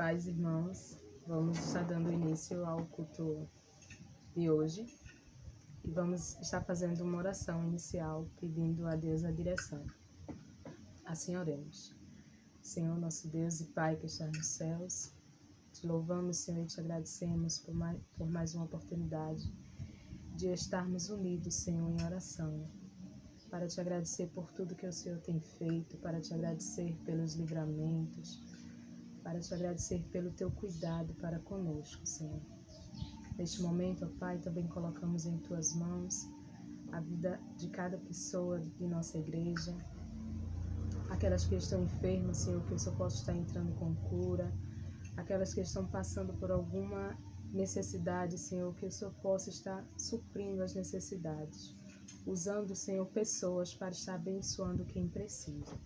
paz, irmãos. Vamos estar dando início ao culto de hoje e vamos estar fazendo uma oração inicial pedindo a Deus a direção. Assim oremos. Senhor, nosso Deus e Pai que está nos céus, te louvamos, Senhor, e te agradecemos por mais uma oportunidade de estarmos unidos, Senhor, em oração, para te agradecer por tudo que o Senhor tem feito, para te agradecer pelos livramentos, para te agradecer pelo teu cuidado para conosco, Senhor. Neste momento, ó Pai, também colocamos em tuas mãos a vida de cada pessoa de nossa igreja, aquelas que estão enfermas, Senhor, que o Senhor possa estar entrando com cura, aquelas que estão passando por alguma necessidade, Senhor, que o Senhor possa estar suprindo as necessidades, usando, Senhor, pessoas para estar abençoando quem precisa.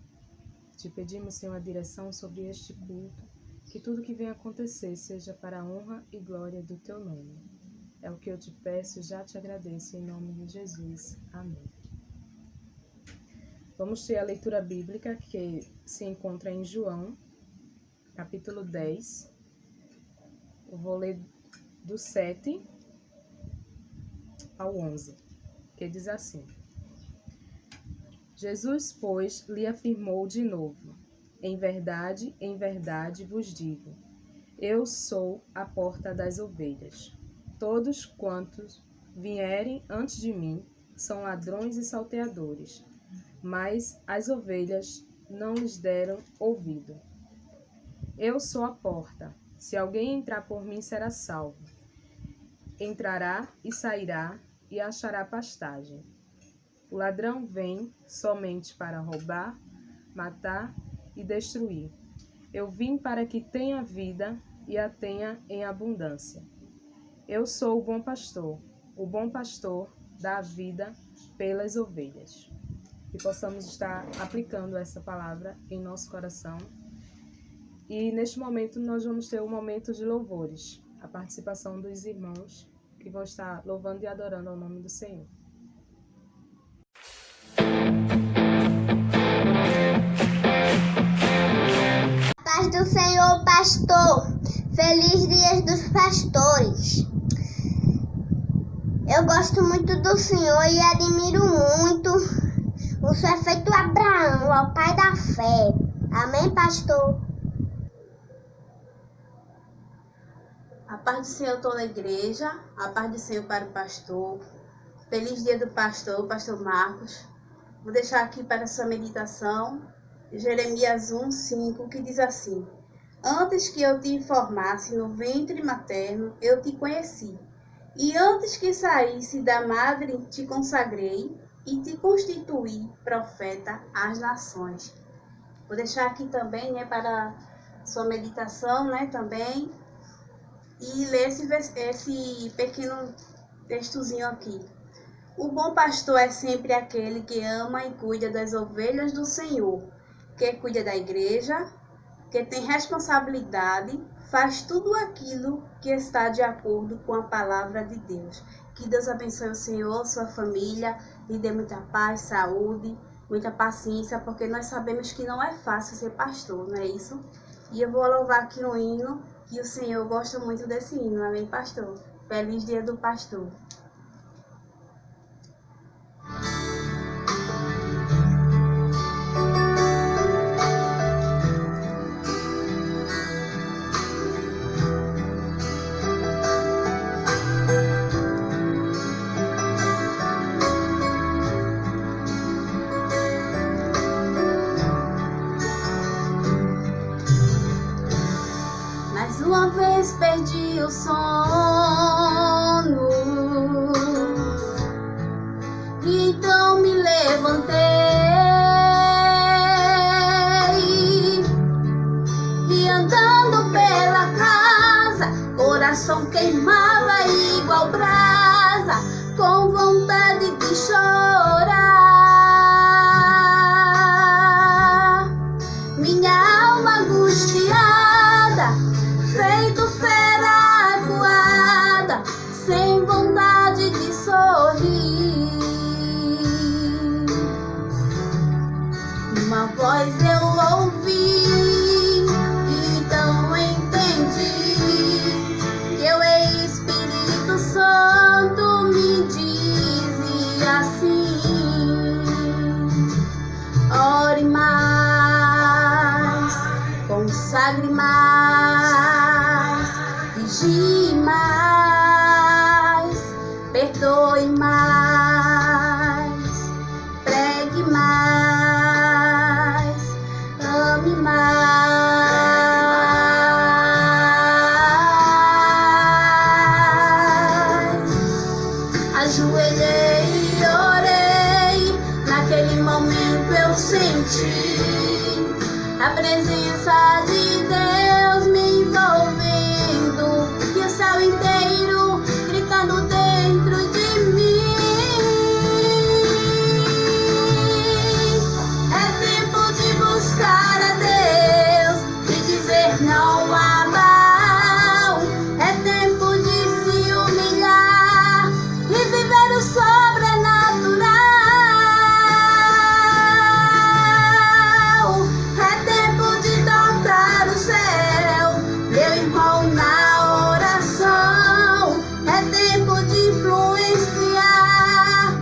Te pedimos, Senhor, a direção sobre este culto, que tudo que venha acontecer seja para a honra e glória do teu nome. É o que eu te peço e já te agradeço, em nome de Jesus. Amém. Vamos ter a leitura bíblica que se encontra em João, capítulo 10. Eu vou ler do 7 ao 11, que diz assim: Jesus, pois, lhe afirmou de novo: em verdade vos digo, eu sou a porta das ovelhas. Todos quantos vierem antes de mim são ladrões e salteadores, mas as ovelhas não lhes deram ouvido. Eu sou a porta. Se alguém entrar por mim, será salvo. Entrará e sairá e achará pastagem. O ladrão vem somente para roubar, matar e destruir. Eu vim para que tenha vida e a tenha em abundância. Eu sou o bom pastor. O bom pastor dá a vida pelas ovelhas. Que possamos estar aplicando essa palavra em nosso coração. E neste momento nós vamos ter um momento de louvores, a participação dos irmãos que vão estar louvando e adorando ao nome do Senhor. Paz do Senhor, pastor. Feliz Dia dos Pastores. Eu gosto muito do Senhor e admiro muito o seu feito Abraão, o pai da fé. Amém, pastor? A paz do Senhor toda a igreja, a paz do Senhor para o pastor. Feliz dia do pastor, pastor Marcos. Vou deixar aqui para a sua meditação, Jeremias 1:5, que diz assim: antes que eu te formasse no ventre materno, eu te conheci. E antes que saísse da madre, te consagrei e te constituí profeta às nações. Vou deixar aqui também, para a sua meditação, também. E ler esse pequeno textozinho aqui. O bom pastor é sempre aquele que ama e cuida das ovelhas do Senhor, que cuida da igreja, que tem responsabilidade, faz tudo aquilo que está de acordo com a palavra de Deus. Que Deus abençoe o Senhor, sua família, lhe dê muita paz, saúde, muita paciência, porque nós sabemos que não é fácil ser pastor, não é isso? E eu vou louvar aqui um hino, que o Senhor gosta muito desse hino, amém, pastor? Feliz dia do pastor. Mais uma vez perdi o sono, consagre mais, vigie mais, perdoe mais, pregue mais, ame mais. Ajoelhei e orei, naquele momento eu senti a presença de Deus me envolvendo e o céu inteiro gritando dentro de mim. É tempo de buscar a Deus e dizer não a Baal. É tempo de se humilhar e viver o sobrenatural. É tempo de tocar o céu, meu irmão, na oração. É tempo de influenciar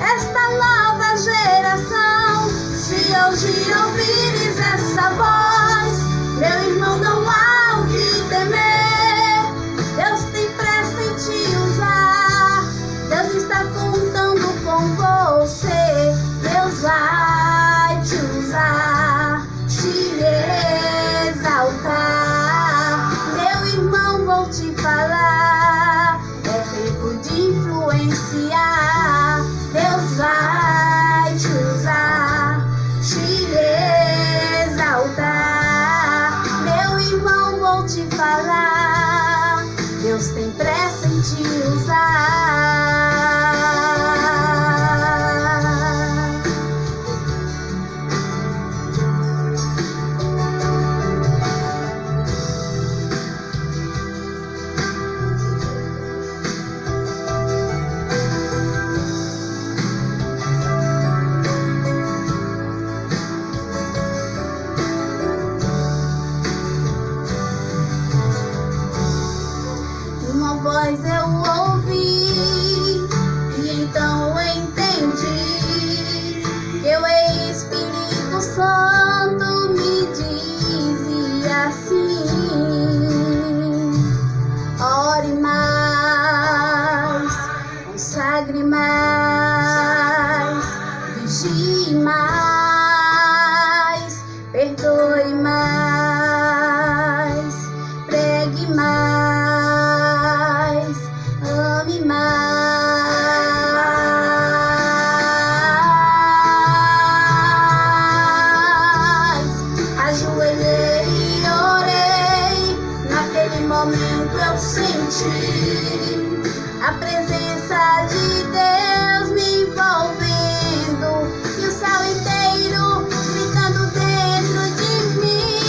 esta nova geração. Se hoje ouvires essa voz, meu irmão, não há o que temer. Deus tem pressa em te usar. Deus está contando com você. Deus vai te usar, te exaltar. Meu irmão, vou te falar. É tempo de influenciar. Deus vai te usar, te exaltar. Meu irmão, vou te falar. Deus tem pressa em te usar. Uma voz eu ouvi e então eu entendi que o Espírito Santo me dizia assim: ore mais, consagre mais, vigie mais, perdoe mais, pregue mais, ame mais. Ajoelhei e orei, naquele momento eu senti a presença de Deus me envolvendo e o céu inteiro gritando dentro de mim.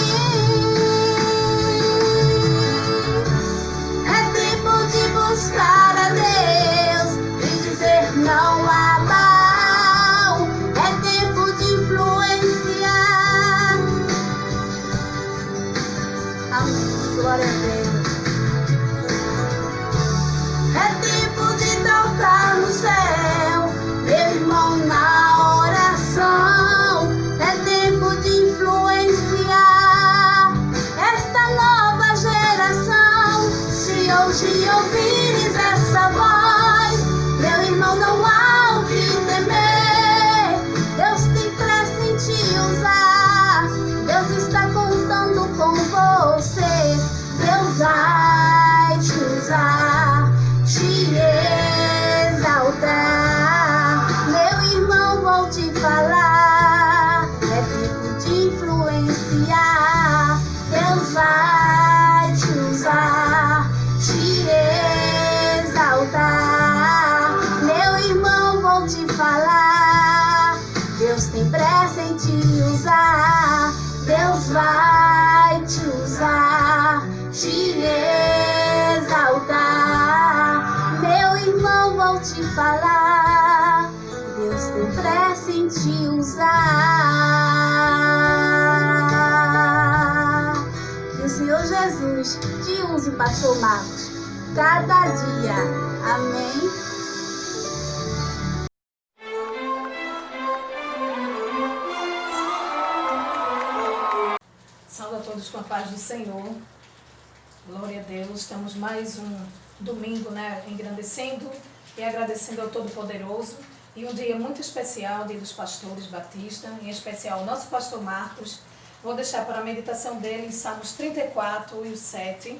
É tempo de buscar a Deus e dizer não a Baal. É tempo de influenciar. Amém. Glória a Deus. É tempo de tocar no céu, meu irmão, na oração. É tempo de influenciar esta nova geração. Se hoje ouvires essa voz, meu irmão, não há o que temer. Deus tem pressa em te usar. Deus está contando com você. Deus vai te usar, te exaltar. Meu irmão, vou te falar. É tempo de influenciar. Deus vai te usar, te exaltar. Meu irmão, vou te falar. Deus tem pressa em te usar. Deus vai te usar, te exaltar. Meu irmão, vou te falar. Deus tem pressa em te usar. Que o Senhor Jesus te use, Pastor Marcos, cada dia. Amém. Saúde a todos todos com a paz do Senhor. Glória a Deus. Estamos mais um domingo, né, engrandecendo e agradecendo ao Todo-Poderoso. E um dia muito especial, dia dos pastores Batista, em especial o nosso pastor Marcos. Vou deixar para a meditação dele em Salmos 34 e o 7.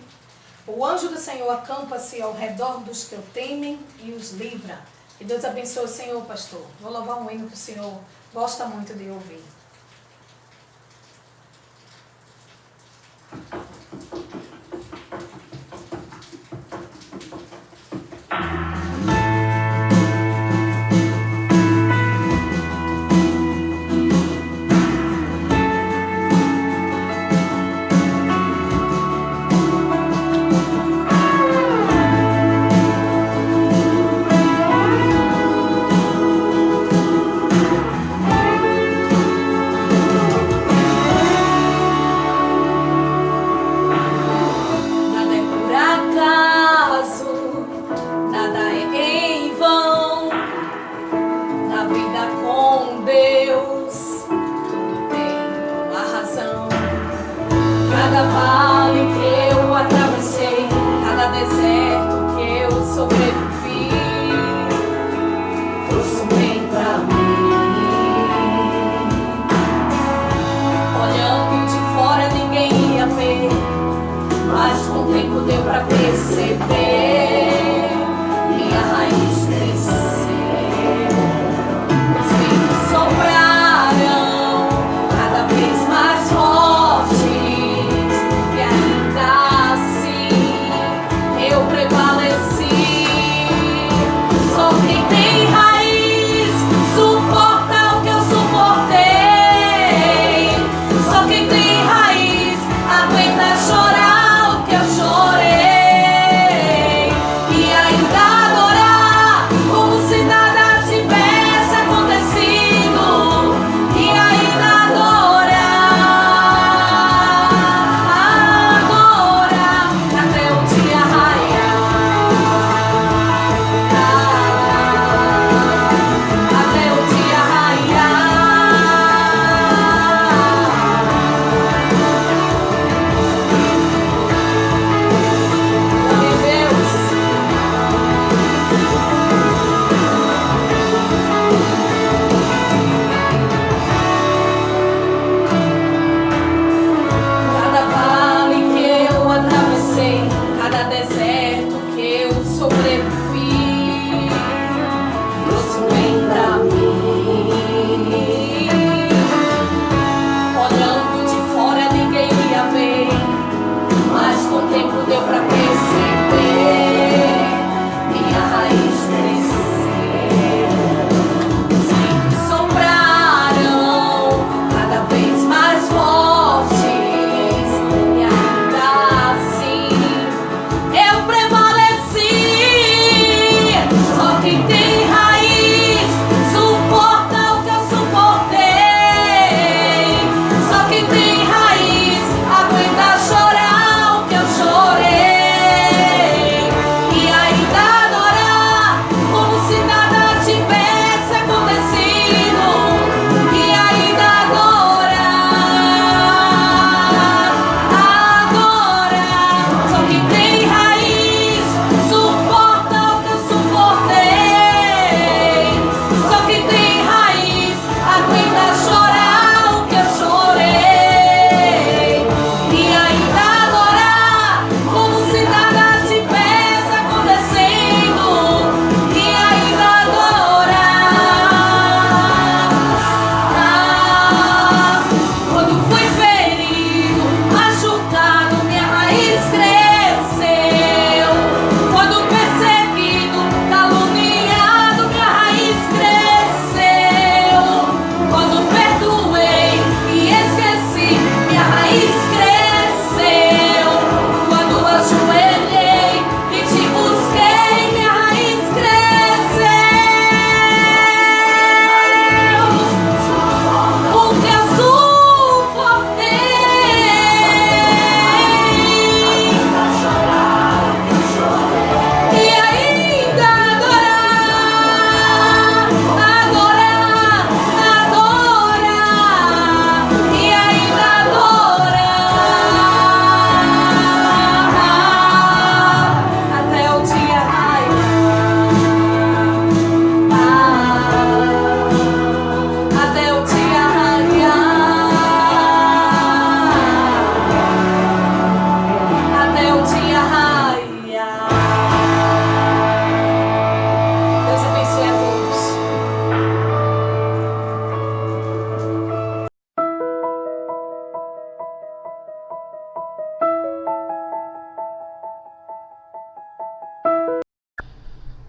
O anjo do Senhor acampa-se ao redor dos que o temem e os livra. Que Deus abençoe o Senhor, pastor. Vou louvar um hino que o Senhor gosta muito de ouvir. Cada vale que eu atravessei, cada deserto que eu sobrevivi, trouxe um bem pra mim. Olhando de fora ninguém ia ver, mas com o tempo deu pra perceber. Minha raiz cresceu, os ventos sopraram cada vez mais forte. Eu prevaleci.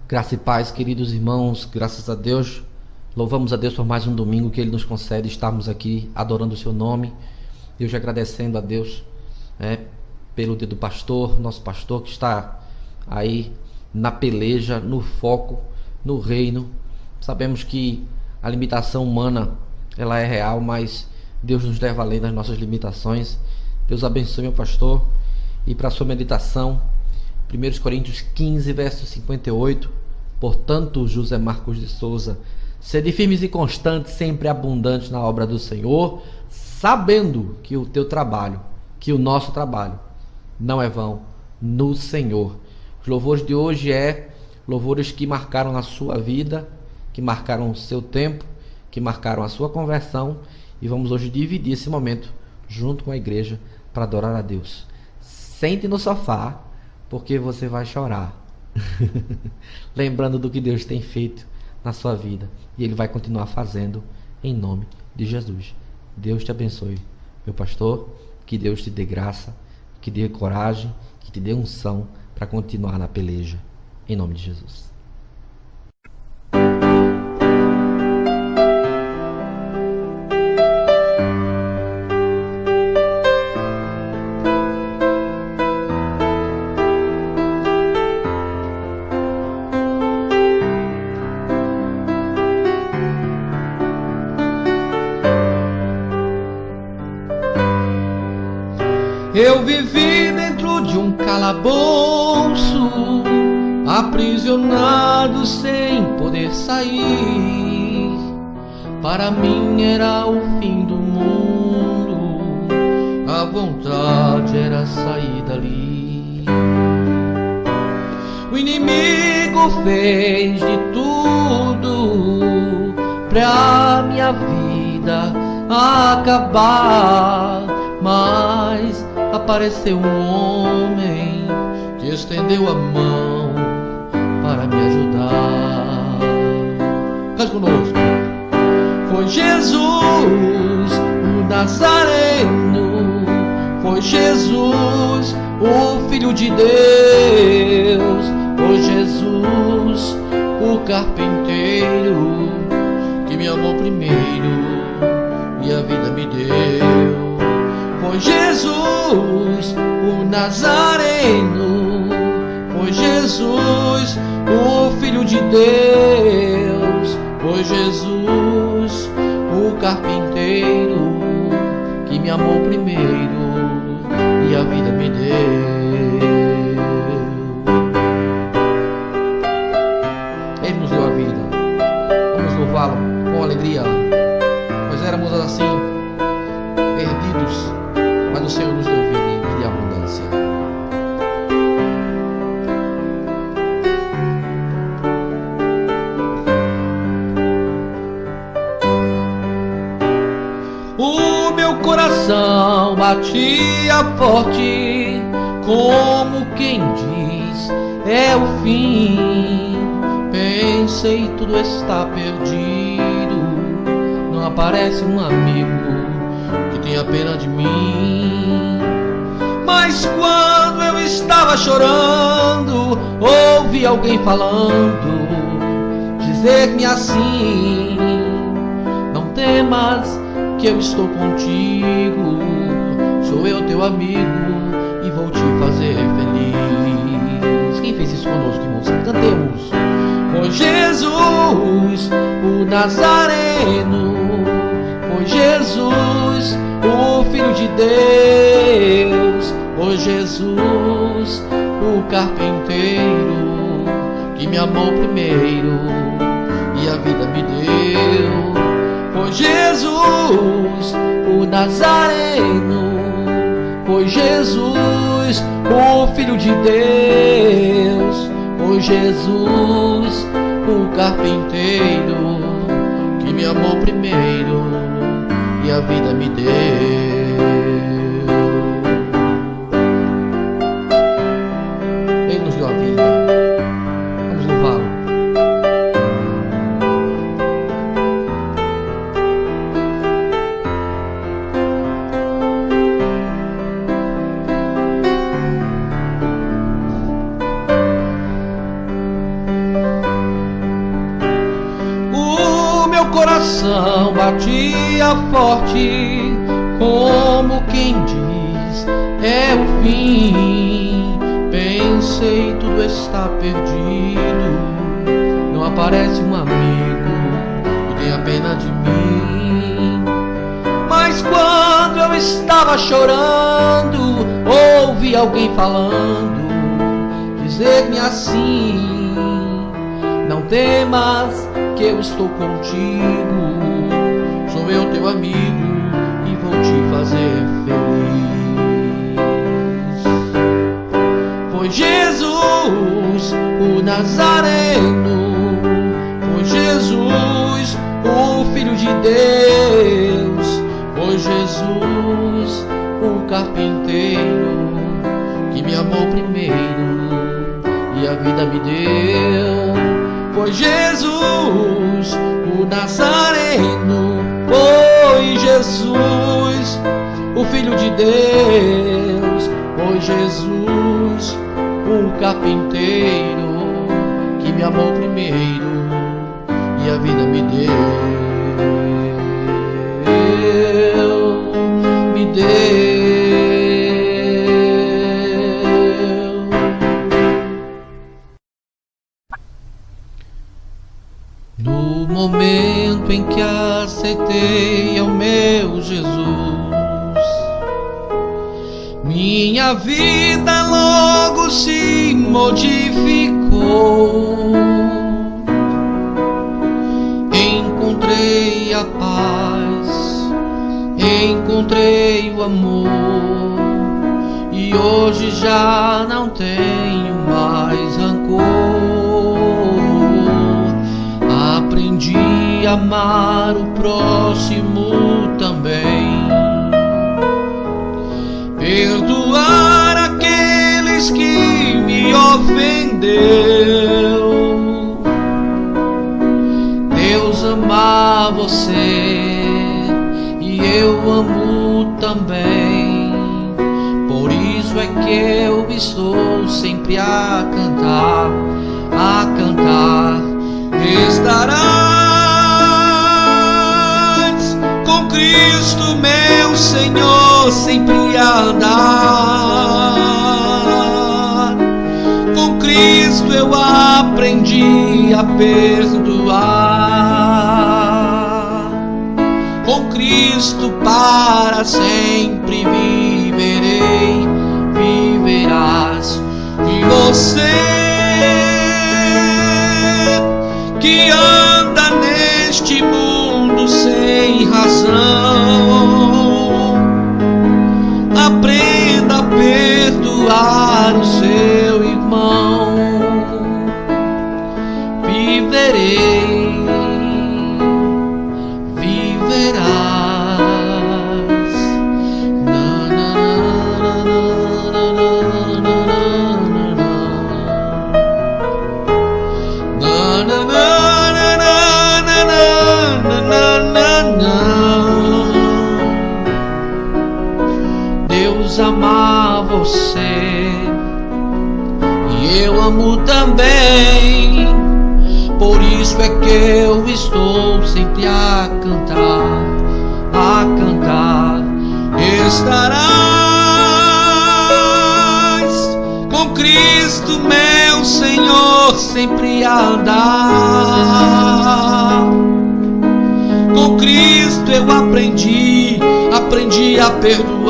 Graça e paz, queridos irmãos, graças a Deus. Louvamos a Deus por mais um domingo que Ele nos concede estarmos aqui adorando o seu nome. Deus agradecendo a Deus pelo dia do pastor, nosso pastor que está aí na peleja, no foco, no reino. Sabemos que a limitação humana ela é real, mas Deus nos leva além das nossas limitações. Deus abençoe meu pastor. E para a sua meditação, 1 Coríntios 15, verso 58. Portanto, José Marcos de Souza, sede firmes e constantes, sempre abundantes na obra do Senhor, sabendo que o teu trabalho, que o nosso trabalho, não é vão no Senhor. Os louvores de hoje louvores que marcaram a sua vida, que marcaram o seu tempo, que marcaram a sua conversão, e vamos hoje dividir esse momento junto com a igreja para adorar a Deus. Sente no sofá, porque você vai chorar, lembrando do que Deus tem feito na sua vida, e Ele vai continuar fazendo em nome de Jesus. Deus te abençoe, meu pastor, que Deus te dê graça, que dê coragem, que te dê unção para continuar na peleja, em nome de Jesus. Eu vivi dentro de um calabouço, aprisionado sem poder sair. Para mim era o fim do mundo, a vontade era sair dali. O inimigo fez de tudo pra minha vida acabar, mas apareceu um homem que estendeu a mão para me ajudar. Cante conosco. Foi Jesus, o Nazareno, foi Jesus, o Filho de Deus, foi Jesus, o carpinteiro, que me amou primeiro e a vida me deu. Foi Jesus, o Nazareno, foi Jesus, o Filho de Deus, foi Jesus, o carpinteiro, que me amou primeiro e a vida me deu. Ele nos deu a vida, vamos louvá-lo com alegria. Nós éramos assim, perdidos, mas o Senhor nos deu vida e abundância. O meu coração batia forte, como quem diz, é o fim. Pensei, tudo está perdido, não aparece um amigo que tenha pena de mim. Mas quando eu estava chorando, ouvi alguém falando, dizer-me assim: não temas, que eu estou contigo, sou eu teu amigo e vou te fazer feliz. Quem fez isso conosco, irmãos? Cantemos. Foi Jesus, o Nazareno, foi Jesus, o Filho de Deus, foi Jesus, o carpinteiro, que me amou primeiro e a vida me deu. Foi Jesus, o Nazareno, foi Jesus, o Filho de Deus, foi Jesus, o carpinteiro, que me amou primeiro e a vida me deu. Ele nos deu a vida, vamos louvá-lo. coração batia forte, como quem diz, é o fim. Pensei, tudo está perdido, não aparece um amigo que tenha pena de mim. Mas quando eu estava chorando, ouvi alguém falando, dizer-me assim: não temas, que eu estou contigo, sou eu teu amigo e vou te fazer feliz. Foi Jesus, o Nazareno, foi Jesus, o Filho de Deus, foi Jesus, o carpinteiro, que me amou primeiro e a vida me deu. Foi Jesus, o Nazareno, foi Jesus, o Filho de Deus, foi Jesus, o carpinteiro, que me amou primeiro e a vida me deu. Me deu. No momento em que aceitei ao meu Jesus, minha vida logo se modificou. Encontrei a paz, encontrei o amor, e hoje já não tenho mais rancor. Aprendi a amar o próximo também, perdoar aqueles que me ofendeu. Deus ama você e eu amo também, por isso é que eu estou sempre a cantar, a cantar. Estarás com Cristo, meu Senhor, sempre a andar. Com Cristo eu aprendi a perdoar. Com Cristo para sempre viverei, viverás. E você que anda neste mundo sem razão, aprenda a perdoar o seu irmão. Viverei, viverás. Na, na, na, na, na, na, na. Deus ama você e eu amo também, por isso é que eu estou sempre a cantar, a cantar. Estarás com Cristo, meu Senhor, sempre a andar. Com Cristo eu aprendi a perdoar.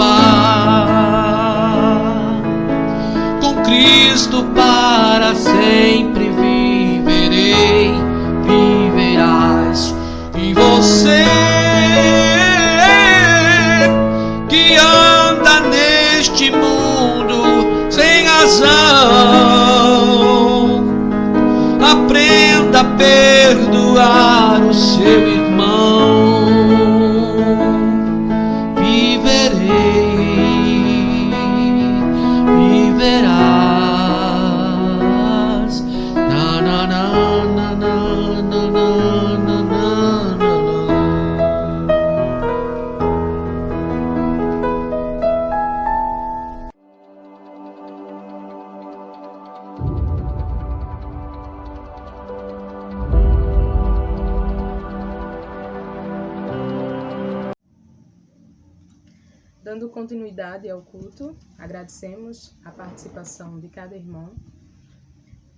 Com Cristo para sempre viverei, viverás. E você que anda neste mundo sem razão, aprenda a perdoar o seu irmão. Viverei, viverás. Na na na na na na na na na. Dando continuidade ao culto, agradecemos a participação de cada irmão.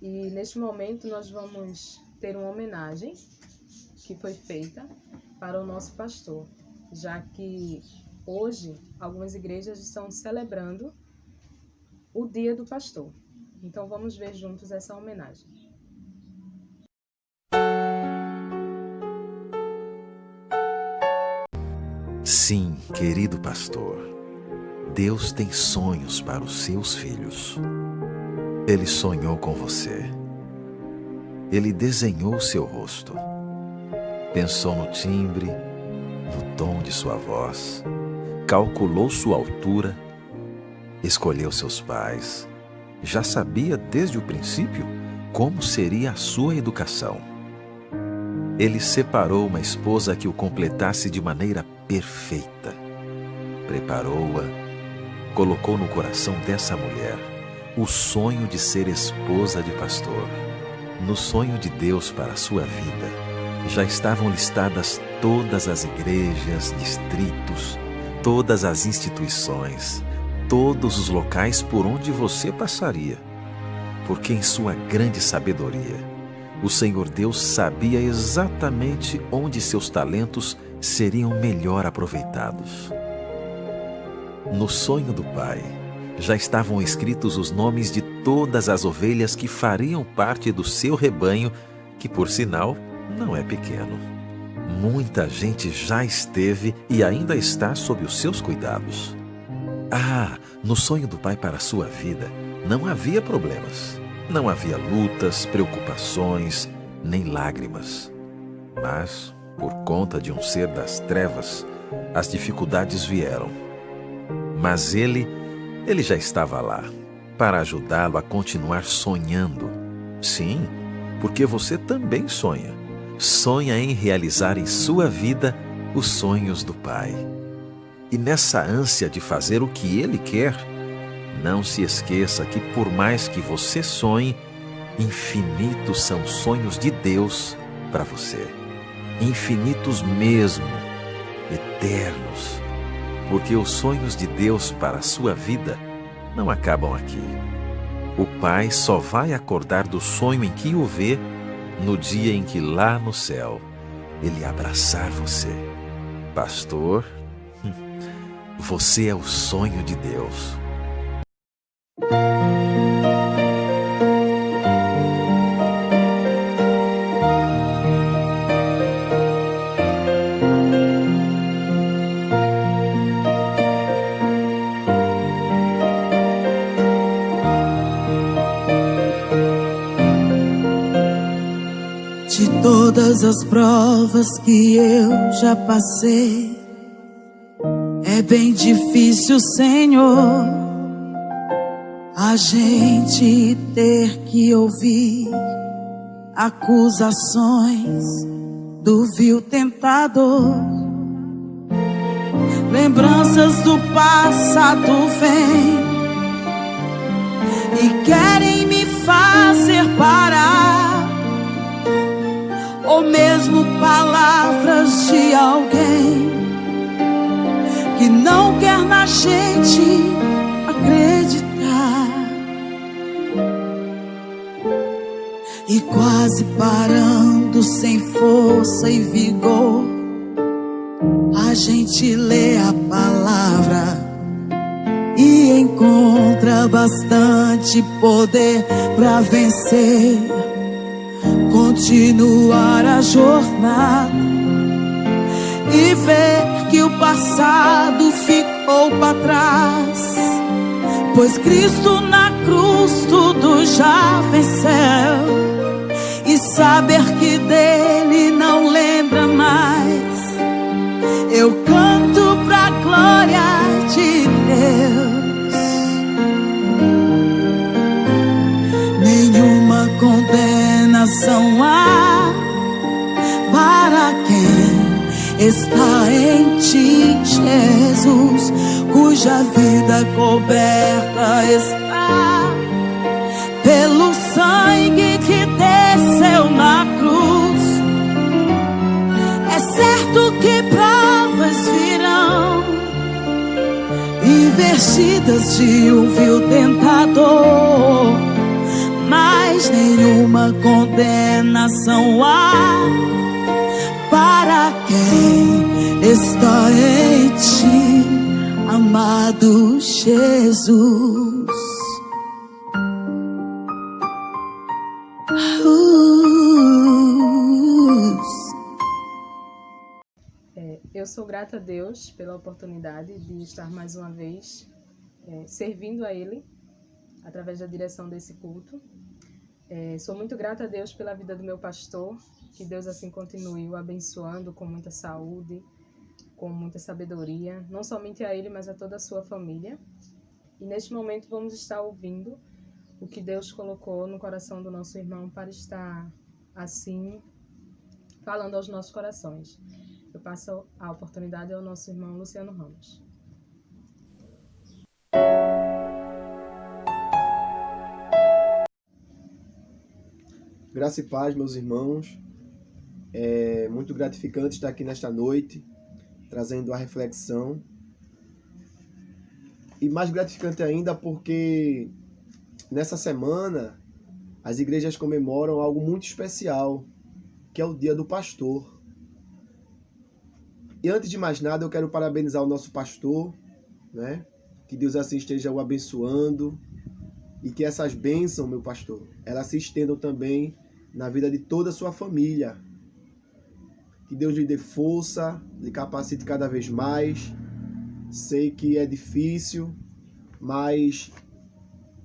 E neste momento nós vamos ter uma homenagem que foi feita para o nosso pastor, já que hoje algumas igrejas estão celebrando o Dia do Pastor. Então vamos ver juntos essa homenagem. Sim, querido pastor, Deus tem sonhos para os seus filhos. Ele sonhou com você. Ele desenhou seu rosto. Pensou no timbre, no tom de sua voz, calculou sua altura, escolheu seus pais, já sabia desde o princípio como seria a sua educação. Ele separou uma esposa que o completasse de maneira perfeita. Preparou-a, colocou no coração dessa mulher o sonho de ser esposa de pastor. No sonho de Deus para a sua vida, já estavam listadas todas as igrejas, distritos, todas as instituições, todos os locais por onde você passaria. Porque em sua grande sabedoria, o Senhor Deus sabia exatamente onde seus talentos seriam melhor aproveitados. No sonho do Pai, já estavam escritos os nomes de todas as ovelhas que fariam parte do seu rebanho, que por sinal não é pequeno. Muita gente já esteve e ainda está sob os seus cuidados. No sonho do Pai para a sua vida, não havia problemas, não havia lutas, preocupações, nem lágrimas. Mas, por conta de um ser das trevas, as dificuldades vieram. Mas ele já estava lá, para ajudá-lo a continuar sonhando. Sim, porque você também sonha. Sonha em realizar em sua vida os sonhos do Pai. E nessa ânsia de fazer o que Ele quer, não se esqueça que por mais que você sonhe, infinitos são sonhos de Deus para você. Infinitos mesmo, eternos. Porque os sonhos de Deus para a sua vida não acabam aqui. O Pai só vai acordar do sonho em que o vê no dia em que lá no céu Ele abraçar você. Pastor, você é o sonho de Deus. De todas as provas que eu já passei, é bem difícil, Senhor, a gente ter que ouvir acusações do vil tentador. Lembranças do passado vêm e querem me fazer parar, ou mesmo palavras de alguém que não quer na gente acreditar. E quase parando, sem força e vigor, a gente lê a palavra e encontra bastante poder para vencer, continuar a jornada e ver que o passado ficou para trás, pois Cristo na cruz tudo já venceu, e saber que dele não lembra mais. Eu canto pra glória de Deus. Nenhuma condenação há para quem está em ti, Jesus, cuja vida coberta está pelo sangue que desceu na cruz. É certo que provas virão, investidas de um vil tentador, mas nenhuma condenação há para quem está em ti, amado Jesus. Eu sou grata a Deus pela oportunidade de estar mais uma vez servindo a Ele através da direção desse culto. Sou muito grata a Deus pela vida do meu pastor, que Deus assim continue o abençoando com muita saúde, com muita sabedoria, não somente a ele, mas a toda a sua família. E neste momento vamos estar ouvindo o que Deus colocou no coração do nosso irmão para estar assim falando aos nossos corações. Eu passo a oportunidade ao nosso irmão Luciano Ramos. Graça e paz, meus irmãos. É muito gratificante estar aqui nesta noite, trazendo a reflexão. E mais gratificante ainda porque nessa semana as igrejas comemoram algo muito especial, que é o Dia do Pastor. E antes de mais nada, eu quero parabenizar o nosso pastor, né? Que Deus assim esteja o abençoando e que essas bênçãos, meu pastor, elas se estendam também na vida de toda a sua família. Que Deus lhe dê força, lhe capacite cada vez mais. Sei que é difícil, mas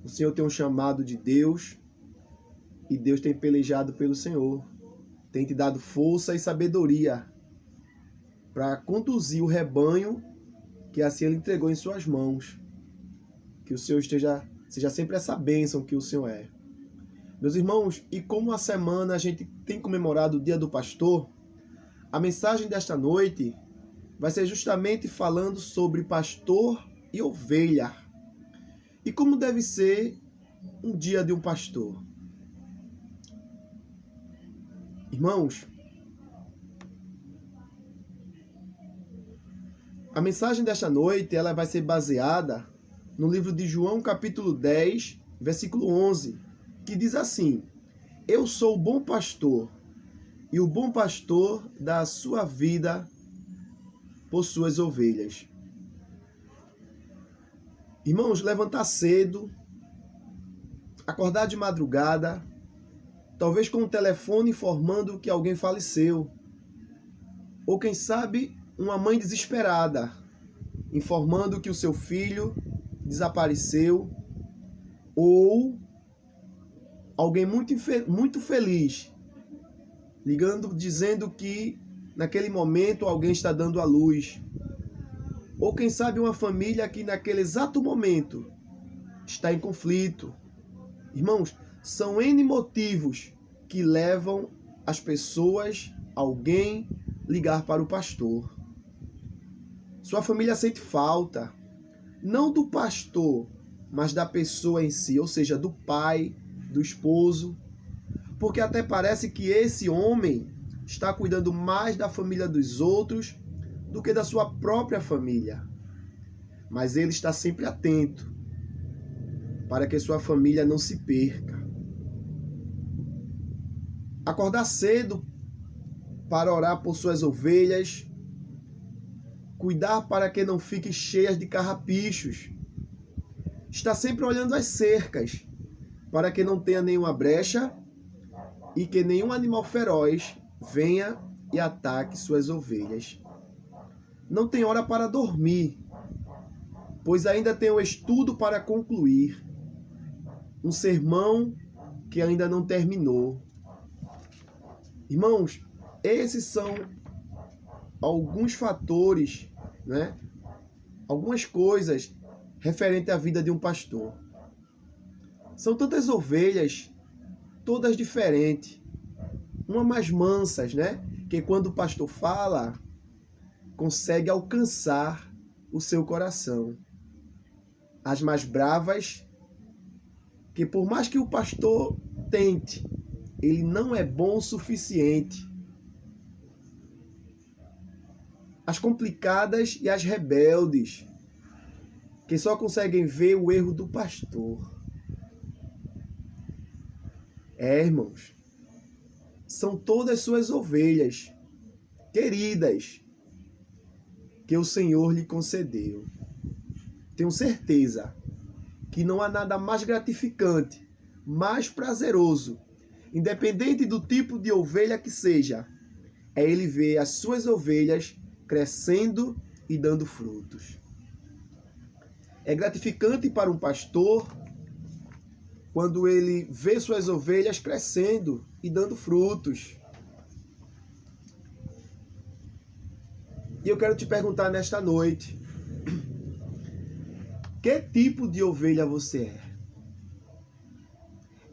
o Senhor tem um chamado de Deus e Deus tem pelejado pelo Senhor. Tem te dado força e sabedoria para conduzir o rebanho que assim Ele entregou em suas mãos. Que o Senhor seja sempre essa bênção que o Senhor é. Meus irmãos, e como a semana a gente tem comemorado o Dia do Pastor, a mensagem desta noite vai ser justamente falando sobre pastor e ovelha. E como deve ser um dia de um pastor. Irmãos, a mensagem desta noite ela vai ser baseada no livro de João, capítulo 10, versículo 11, que diz assim: Eu sou o bom pastor, e o bom pastor dá a sua vida por suas ovelhas. Irmãos, levantar cedo, acordar de madrugada, talvez com o telefone informando que alguém faleceu, ou quem sabe uma mãe desesperada, informando que o seu filho desapareceu, ou alguém muito feliz, ligando, dizendo que naquele momento alguém está dando à luz, ou quem sabe uma família que naquele exato momento está em conflito. Irmãos, são N motivos que levam as pessoas, alguém, ligar para o pastor. Sua família sente falta, não do pastor, mas da pessoa em si, ou seja, do pai, do esposo, porque até parece que esse homem está cuidando mais da família dos outros do que da sua própria família. Mas ele está sempre atento para que sua família não se perca. Acordar cedo para orar por suas ovelhas, cuidar para que não fiquem cheias de carrapichos. Está sempre olhando as cercas, para que não tenha nenhuma brecha e que nenhum animal feroz venha e ataque suas ovelhas. Não tem hora para dormir, pois ainda tem um estudo para concluir, um sermão que ainda não terminou. Irmãos, esses são alguns fatores, né? Algumas coisas referentes à vida de um pastor. São tantas ovelhas, todas diferentes, umas mais mansas, né? Que quando o pastor fala, consegue alcançar o seu coração. As mais bravas, que por mais que o pastor tente, ele não é bom o suficiente. As complicadas e as rebeldes. que só conseguem ver o erro do pastor. Irmãos, são todas suas ovelhas queridas que o Senhor lhe concedeu. Tenho certeza que não há nada mais gratificante, mais prazeroso, independente do tipo de ovelha que seja, é ele ver as suas ovelhas crescendo e dando frutos. É gratificante para um pastor quando ele vê suas ovelhas crescendo e dando frutos. E eu quero te perguntar nesta noite, que tipo de ovelha você é?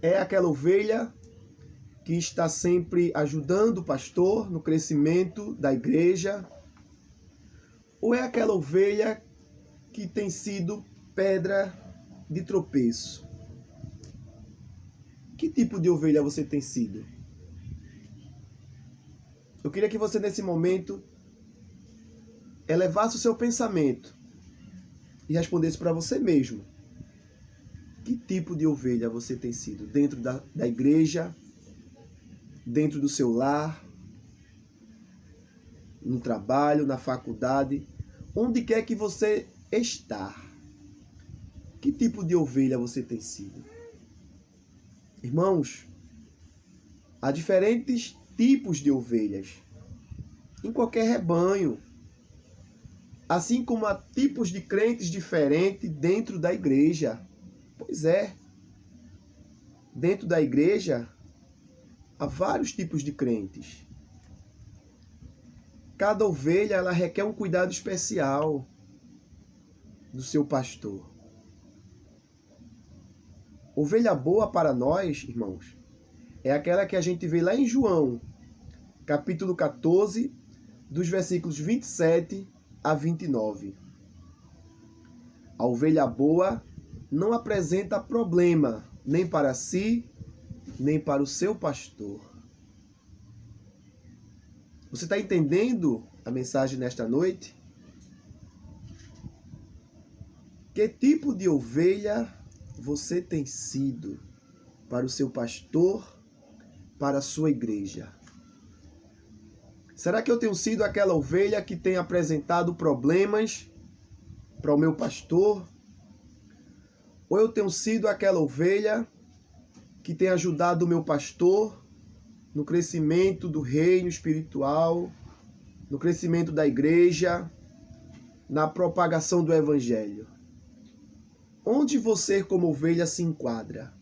É aquela ovelha que está sempre ajudando o pastor no crescimento da igreja? Ou é aquela ovelha que tem sido pedra de tropeço? Que tipo de ovelha você tem sido? Eu queria que você nesse momento elevasse o seu pensamento e respondesse para você mesmo. Que tipo de ovelha você tem sido dentro da igreja, dentro do seu lar, no trabalho, na faculdade, onde quer que você está? Que tipo de ovelha você tem sido? Irmãos, há diferentes tipos de ovelhas em qualquer rebanho. Assim como há tipos de crentes diferentes dentro da igreja. Pois é. Dentro da igreja, há vários tipos de crentes. Cada ovelha, ela requer um cuidado especial do seu pastor. Ovelha boa para nós, irmãos, é aquela que a gente vê lá em João, capítulo 14, dos versículos 27 a 29. A ovelha boa não apresenta problema, nem para si, nem para o seu pastor. Você está entendendo a mensagem nesta noite? Que tipo de ovelha você tem sido para o seu pastor, para a sua igreja? Será que eu tenho sido aquela ovelha que tem apresentado problemas para o meu pastor? Ou eu tenho sido aquela ovelha que tem ajudado o meu pastor no crescimento do reino espiritual, no crescimento da igreja, na propagação do evangelho? Onde você, como ovelha, se enquadra?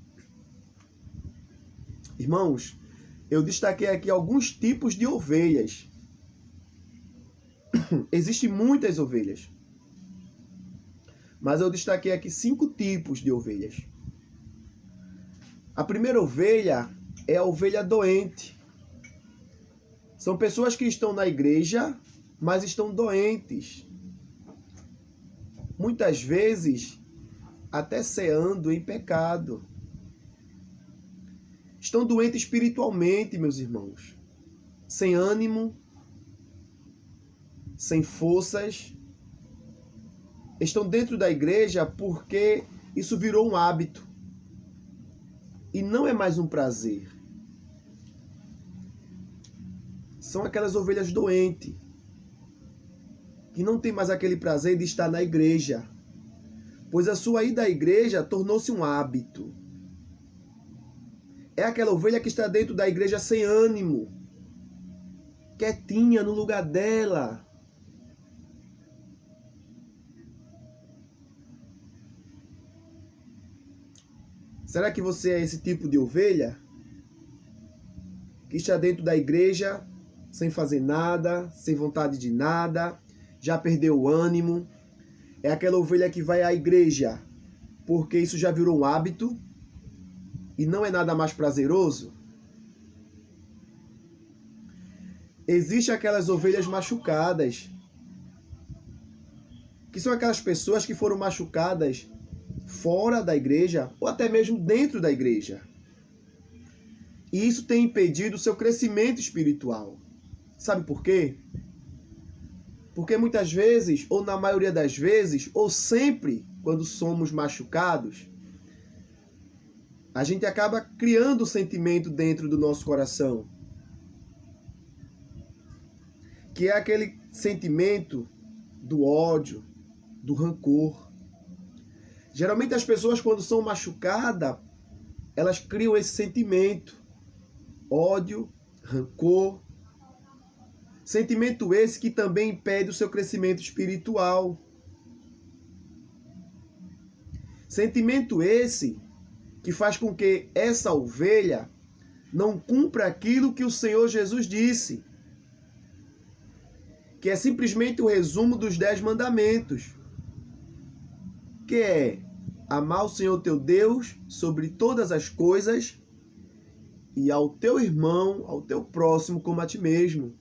Irmãos, eu destaquei aqui alguns tipos de ovelhas. Existem muitas ovelhas, mas eu destaquei aqui 5 tipos de ovelhas. A primeira ovelha é a ovelha doente. São pessoas que estão na igreja, mas estão doentes. Muitas vezes, até ceando em pecado. Estão doentes espiritualmente, meus irmãos. Sem ânimo, sem forças. Estão dentro da igreja porque isso virou um hábito. E não é mais um prazer. São aquelas ovelhas doentes, que não tem mais aquele prazer de estar na igreja, pois a sua ida à igreja tornou-se um hábito. É aquela ovelha que está dentro da igreja sem ânimo, quietinha no lugar dela. Será que você é esse tipo de ovelha? Que está dentro da igreja, sem fazer nada, sem vontade de nada, já perdeu o ânimo. É aquela ovelha que vai à igreja porque isso já virou um hábito e não é nada mais prazeroso? Existem aquelas ovelhas machucadas, que são aquelas pessoas que foram machucadas fora da igreja ou até mesmo dentro da igreja. E isso tem impedido o seu crescimento espiritual. Sabe por quê? Porque muitas vezes, ou na maioria das vezes, ou sempre, quando somos machucados, a gente acaba criando um sentimento dentro do nosso coração, que é aquele sentimento do ódio, do rancor. Geralmente as pessoas, quando são machucadas, elas criam esse sentimento, ódio, rancor. Sentimento esse que também impede o seu crescimento espiritual. Sentimento esse que faz com que essa ovelha não cumpra aquilo que o Senhor Jesus disse, que é simplesmente o resumo dos 10 mandamentos, que é amar o Senhor teu Deus sobre todas as coisas e ao teu irmão, ao teu próximo como a ti mesmo.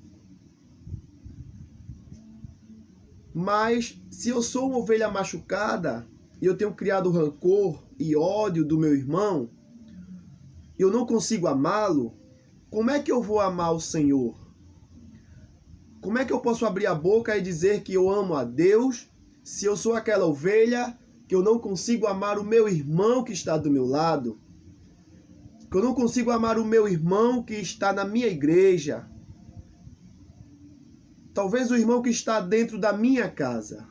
Mas se eu sou uma ovelha machucada e eu tenho criado rancor e ódio do meu irmão, eu não consigo amá-lo, como é que eu vou amar o Senhor? Como é que eu posso abrir a boca e dizer que eu amo a Deus se eu sou aquela ovelha que eu não consigo amar o meu irmão que está do meu lado? Que eu não consigo amar o meu irmão que está na minha igreja? Talvez o irmão que está dentro da minha casa.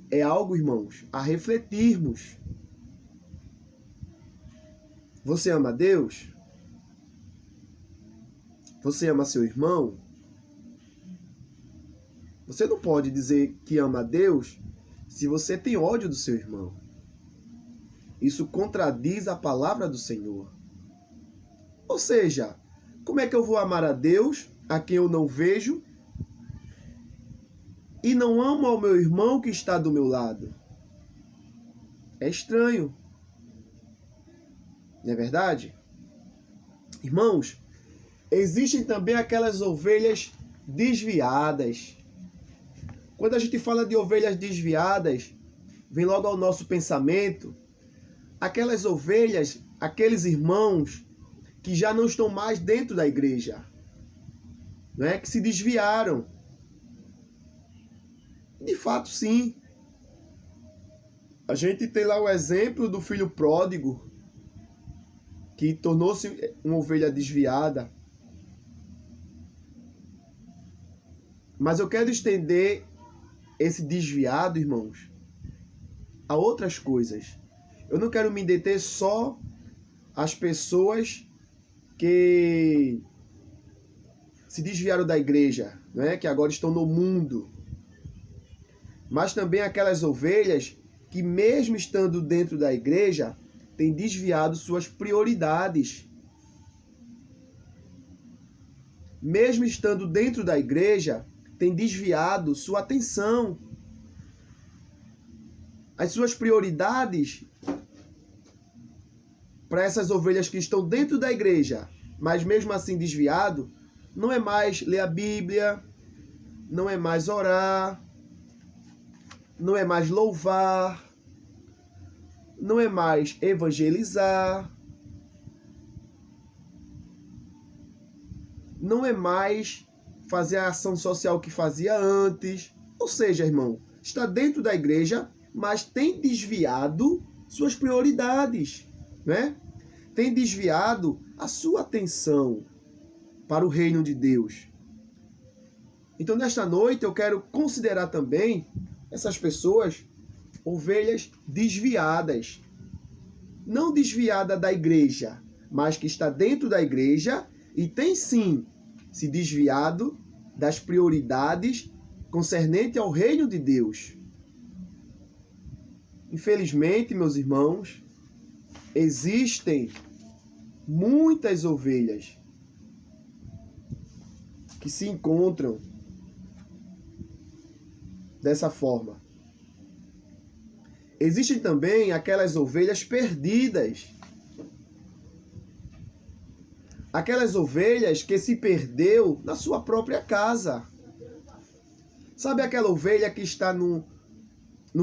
É algo, irmãos, a refletirmos. Você ama Deus? Você ama seu irmão? Você não pode dizer que ama a Deus se você tem ódio do seu irmão. Isso contradiz a palavra do Senhor. Ou seja, como é que eu vou amar a Deus, a quem eu não vejo, e não amo ao meu irmão que está do meu lado? É estranho. Não é verdade? Irmãos, existem também aquelas ovelhas desviadas. Quando a gente fala de ovelhas desviadas, vem logo ao nosso pensamento aquelas ovelhas, aqueles irmãos que já não estão mais dentro da igreja, né? Que se desviaram. De fato, sim. A gente tem lá o exemplo do filho pródigo, que tornou-se uma ovelha desviada. Mas eu quero estender esse desviado, irmãos, a outras coisas. Eu não quero me deter só às pessoas que se desviaram da igreja, né? Que agora estão no mundo. Mas também aquelas ovelhas que, mesmo estando dentro da igreja, têm desviado suas prioridades. Mesmo estando dentro da igreja, têm desviado sua atenção. As suas prioridades para essas ovelhas que estão dentro da igreja, mas mesmo assim desviado, não é mais ler a Bíblia, não é mais orar, não é mais louvar, não é mais evangelizar, não é mais fazer a ação social que fazia antes. Ou seja, irmão, está dentro da igreja, mas tem desviado suas prioridades, né? Tem desviado a sua atenção para o reino de Deus. Então, nesta noite, eu quero considerar também essas pessoas ovelhas desviadas. Não desviada da igreja, mas que está dentro da igreja e tem sim se desviado das prioridades concernente ao reino de Deus. Infelizmente, meus irmãos, existem muitas ovelhas que se encontram dessa forma. Existem também aquelas ovelhas perdidas. Aquelas ovelhas que se perdeu na sua própria casa. Sabe aquela ovelha que está no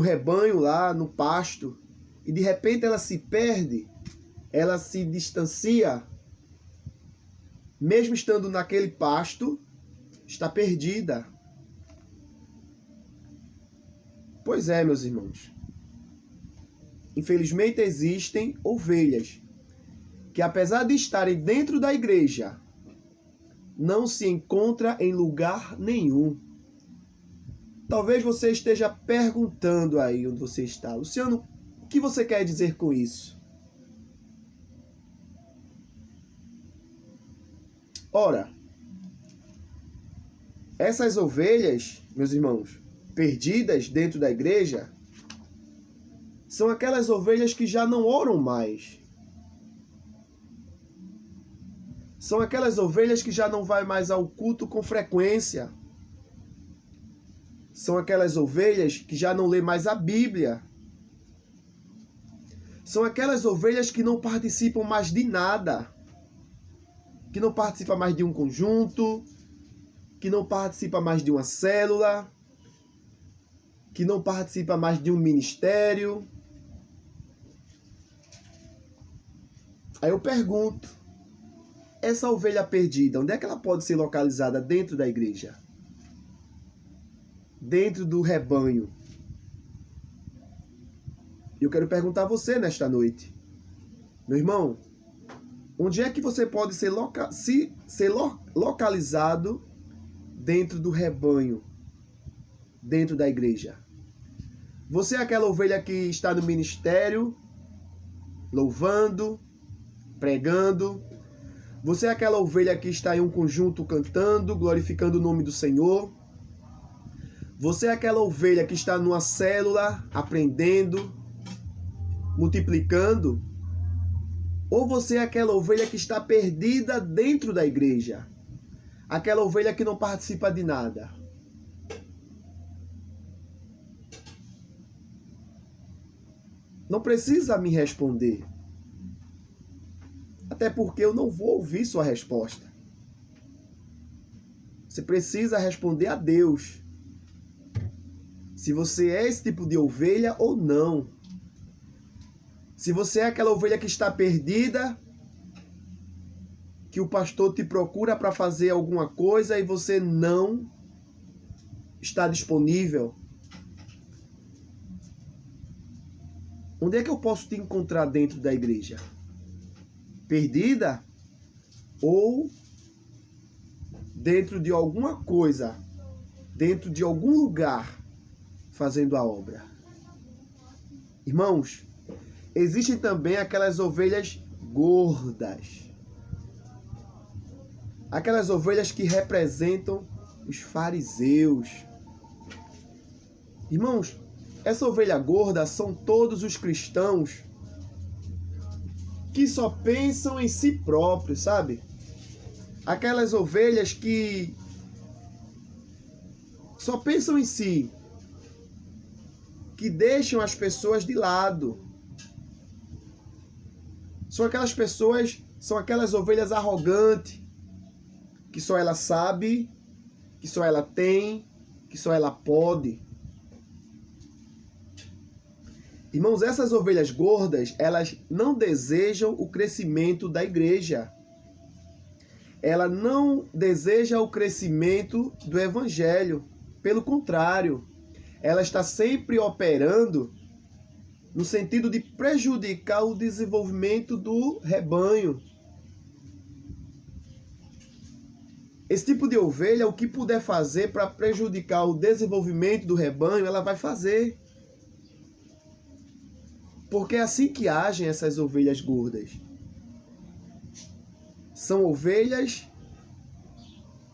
rebanho lá, no pasto, e de repente ela se perde, ela se distancia, mesmo estando naquele pasto, está perdida. Pois é, meus irmãos. Infelizmente existem ovelhas que, apesar de estarem dentro da igreja, não se encontra em lugar nenhum. Talvez você esteja perguntando aí onde você está. Luciano, o que você quer dizer com isso? Ora, essas ovelhas, meus irmãos, perdidas dentro da igreja, são aquelas ovelhas que já não oram mais. São aquelas ovelhas que já não vai mais ao culto com frequência. São aquelas ovelhas que já não lê mais a Bíblia. São aquelas ovelhas que não participam mais de nada. Que não participa mais de um conjunto, que não participa mais de uma célula, que não participa mais de um ministério. Aí eu pergunto, essa ovelha perdida, onde é que ela pode ser localizada dentro da igreja? Dentro do rebanho? Eu quero perguntar a você nesta noite, meu irmão, onde é que você pode ser localizado dentro do rebanho, dentro da igreja? Você é aquela ovelha que está no ministério, louvando, pregando. Você é aquela ovelha que está em um conjunto cantando, glorificando o nome do Senhor. Você é aquela ovelha que está numa célula, aprendendo, multiplicando. Ou você é aquela ovelha que está perdida dentro da igreja? Aquela ovelha que não participa de nada? Não precisa me responder. Até porque eu não vou ouvir sua resposta. Você precisa responder a Deus. Se você é esse tipo de ovelha ou não. Se você é aquela ovelha que está perdida, que o pastor te procura para fazer alguma coisa e você não está disponível. Onde é que eu posso te encontrar dentro da igreja? Perdida? Ou dentro de alguma coisa, dentro de algum lugar, fazendo a obra? Irmãos, existem também aquelas ovelhas gordas. Aquelas ovelhas que representam os fariseus. Irmãos, essa ovelha gorda são todos os cristãos que só pensam em si próprios, sabe? Aquelas ovelhas que só pensam em si, que deixam as pessoas de lado. São aquelas pessoas, são aquelas ovelhas arrogantes, que só ela sabe, que só ela tem, que só ela pode. Irmãos, essas ovelhas gordas, elas não desejam o crescimento da igreja. Ela não deseja o crescimento do evangelho. Pelo contrário, ela está sempre operando no sentido de prejudicar o desenvolvimento do rebanho. Esse tipo de ovelha, o que puder fazer para prejudicar o desenvolvimento do rebanho, ela vai fazer. Porque é assim que agem essas ovelhas gordas. São ovelhas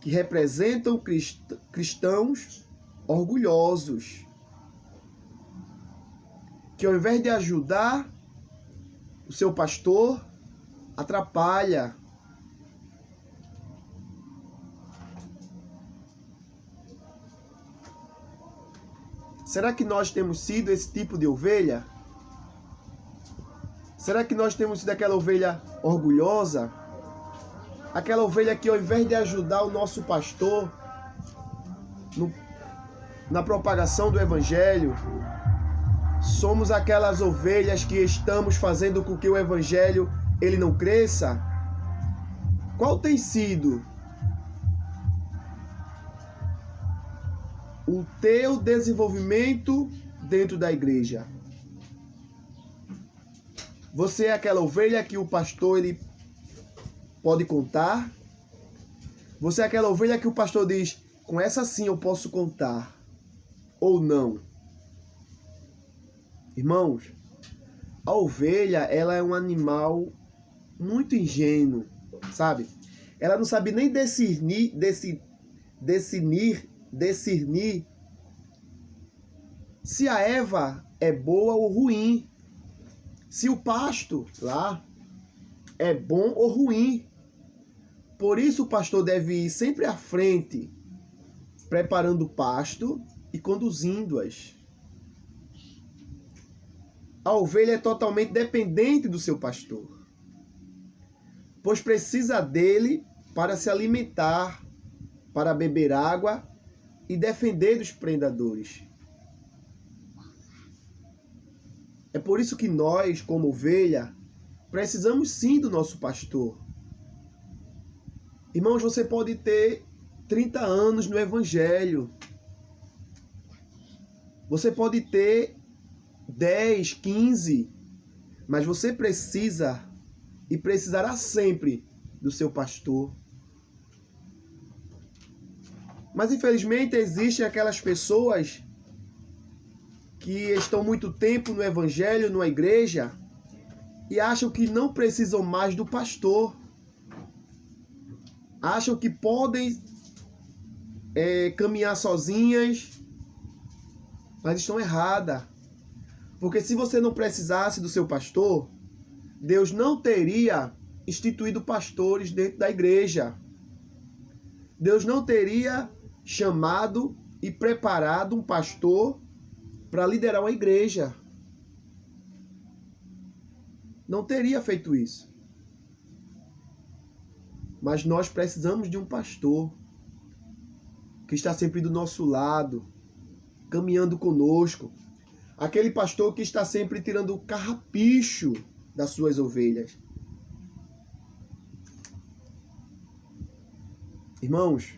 que representam cristãos orgulhosos, que ao invés de ajudar o seu pastor, atrapalha. Será que nós temos sido esse tipo de ovelha? Será que nós temos sido aquela ovelha orgulhosa? Aquela ovelha que ao invés de ajudar o nosso pastor na propagação do evangelho, somos aquelas ovelhas que estamos fazendo com que o evangelho ele não cresça? Qual tem sido o teu desenvolvimento dentro da igreja? Você é aquela ovelha que o pastor ele pode contar? Você é aquela ovelha que o pastor diz, com essa sim eu posso contar, ou não? Irmãos, a ovelha, ela é um animal muito ingênuo, sabe? Ela não sabe nem discernir se a erva é boa ou ruim, se o pasto lá é bom ou ruim. Por isso o pastor deve ir sempre à frente, preparando o pasto e conduzindo-as. A ovelha é totalmente dependente do seu pastor, pois precisa dele para se alimentar, para beber água e defender dos predadores. É por isso que nós, como ovelha, precisamos sim do nosso pastor. Irmãos, você pode ter 30 anos no Evangelho. Você pode ter 10, 15, mas você precisa e precisará sempre do seu pastor. Mas infelizmente existem aquelas pessoas que estão muito tempo no Evangelho, numa igreja, e acham que não precisam mais do pastor. Acham que podem caminhar sozinhas, mas estão erradas. Porque se você não precisasse do seu pastor, Deus não teria instituído pastores dentro da igreja. Deus não teria chamado e preparado um pastor para liderar uma igreja. Não teria feito isso. Mas nós precisamos de um pastor que está sempre do nosso lado, caminhando conosco. Aquele pastor que está sempre tirando o carrapicho das suas ovelhas. Irmãos,